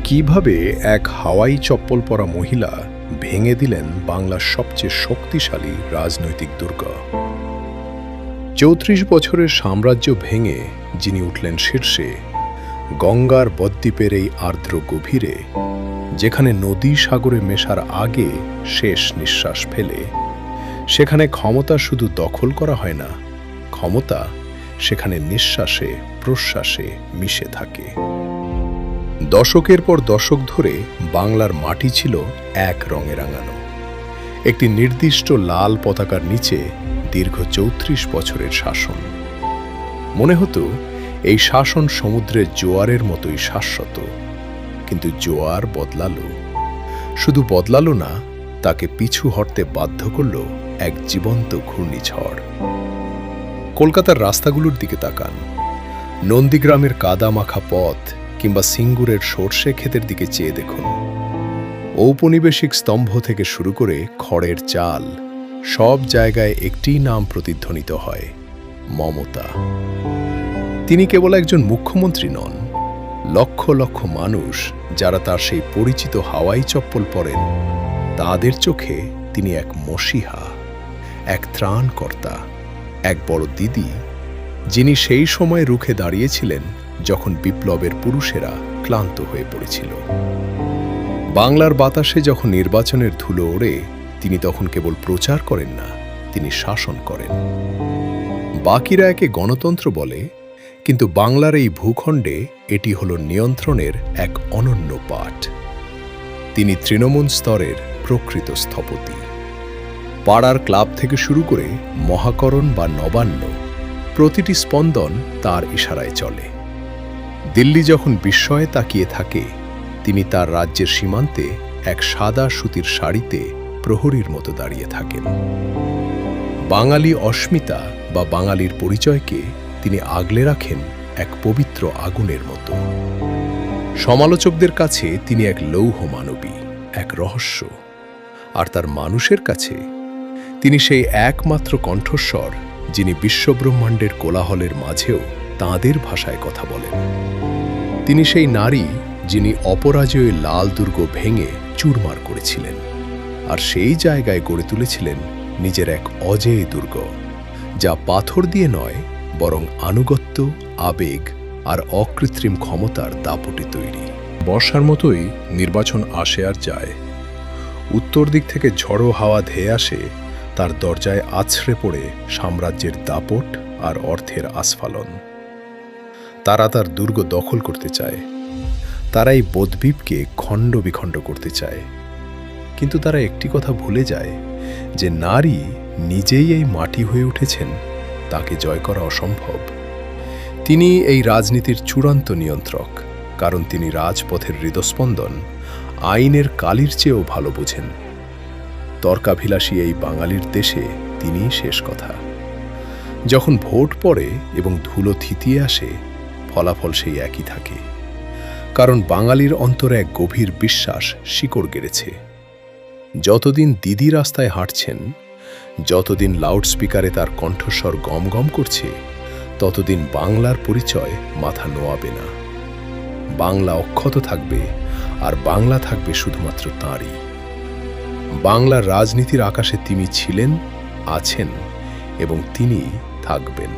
কিভাবে এক হাওয়াই চপ্পল পরা মহিলা ভেঙে দিলেন বাংলার সবচেয়ে শক্তিশালী রাজনৈতিক দুর্গ। ৩৪ বছরের সাম্রাজ্য ভেঙে যিনি উঠলেন শীর্ষে, গঙ্গার বদ্বীপের এই আর্দ্র গভীরে, যেখানে নদী সাগরে মেশার আগে শেষ নিঃশ্বাস ফেলে, সেখানে ক্ষমতা শুধু দখল করা হয় না, ক্ষমতা সেখানে নিঃশ্বাসে প্রশ্বাসে মিশে থাকে। দশকের পর দশক ধরে বাংলার মাটি ছিল এক রঙে রাঙানো, একটি নির্দিষ্ট লাল পতাকার নিচে দীর্ঘ ৩৪ বছরের শাসন। মনে হতো এই শাসন সমুদ্রের জোয়ারের মতোই শাশ্বত, কিন্তু জোয়ার বদলালো, শুধু বদলালো না, তাকে পিছু হটতে বাধ্য করল এক জীবন্ত ঘূর্ণিঝড়। কলকাতার রাস্তাগুলোর দিকে তাকান, নন্দীগ্রামের কাদা মাখা পথ কিংবা সিঙ্গুরের সর্ষে ক্ষেতের দিকে চেয়ে দেখুন। ঔপনিবেশিক স্তম্ভ থেকে শুরু করে খড়ের চাল, সব জায়গায় একটিই নাম প্রতিধ্বনিত হয়, মমতা। তিনি কেবল একজন মুখ্যমন্ত্রী নন, লক্ষ লক্ষ মানুষ যারা তার সেই পরিচিত হাওয়াই চপ্পল পরেন, তাদের চোখে তিনি এক মসিহা, এক ত্রাণকর্তা, এক বড় দিদি, যিনি সেই সময় রুখে দাঁড়িয়েছিলেন যখন বিপ্লবের পুরুষেরা ক্লান্ত হয়ে পড়েছিল। বাংলার বাতাসে যখন নির্বাচনের ধুলো ওড়ে, তিনি তখন কেবল প্রচার করেন না, তিনি শাসন করেন। বাকিরা একে গণতন্ত্র বলে, কিন্তু বাংলার এই ভূখণ্ডে এটি হল নিয়ন্ত্রণের এক অনন্য পাঠ। তিনি তৃণমূল স্তরের প্রকৃত স্থপতি। পাড়ার ক্লাব থেকে শুরু করে মহাকরণ বা নবান্ন, প্রতিটি স্পন্দন তার ইশারায় চলে। দিল্লি যখন বিস্ময়ে তাকিয়ে থাকে, তিনি তার রাজ্যের সীমান্তে এক সাদা সুতির শাড়িতে প্রহরীর মতো দাঁড়িয়ে থাকেন। বাঙালি অস্মিতা বা বাঙালির পরিচয়কে তিনি আগলে রাখেন এক পবিত্র আগুনের মতো। সমালোচকদের কাছে তিনি এক লৌহ মানবী, এক রহস্য, আর তার মানুষের কাছে তিনি সেই একমাত্র কণ্ঠস্বর যিনি বিশ্বব্রহ্মাণ্ডের কোলাহলের মাঝেও তাঁদের ভাষায় কথা বলেন। তিনি সেই নারী যিনি অপরাজয়ের লাল দুর্গ ভেঙে চুরমার করেছিলেন, আর সেই জায়গায় গড়ে তুলেছিলেন নিজের এক অজেয় দুর্গ, যা পাথর দিয়ে নয়, বরং আনুগত্য, আবেগ আর অকৃত্রিম ক্ষমতার দাপটে তৈরি। বর্ষার মতোই নির্বাচন আসে আর যায়। উত্তর দিক থেকে ঝড়ো হাওয়া ধেয়ে আসে, তার দরজায় আছড়ে পড়ে সাম্রাজ্যের দাপট আর অর্থের আস্ফালন। তারা তার দুর্গ দখল করতে চায়, তারা এই বদ্বীপকে খণ্ড বিখণ্ড করতে চায়, কিন্তু তারা একটি কথা ভুলে যায় যে নারী নিজেই এই মাটি হয়ে উঠেছেন, তাকে জয় করা অসম্ভব। তিনি এই রাজনীতির চূড়ান্ত নিয়ন্ত্রক, কারণ তিনি রাজপথের হৃদস্পন্দন, আইনের কালির চেয়েও ভালো বোঝেন। তর্কাভিলাষী এই বাঙালির দেশে তিনিই শেষ কথা। যখন ভোট পড়ে এবং ধুলো থিতিয়ে আসে, ফলাফল সেই একই থাকে, কারণ বাঙালির অন্তরে এক গভীর বিশ্বাস শিকড় গেড়েছে। যতদিন দিদি রাস্তায় হাঁটছেন, যতদিন লাউডস্পিকারে তার কণ্ঠস্বর গম গম করছে, ততদিন বাংলার পরিচয় মাথা নোয়াবে না। বাংলা অক্ষত থাকবে, আর বাংলা থাকবে শুধুমাত্র তাঁরই। বাংলার রাজনীতির আকাশে তিনি ছিলেন, আছেন এবং তিনি থাকবেন।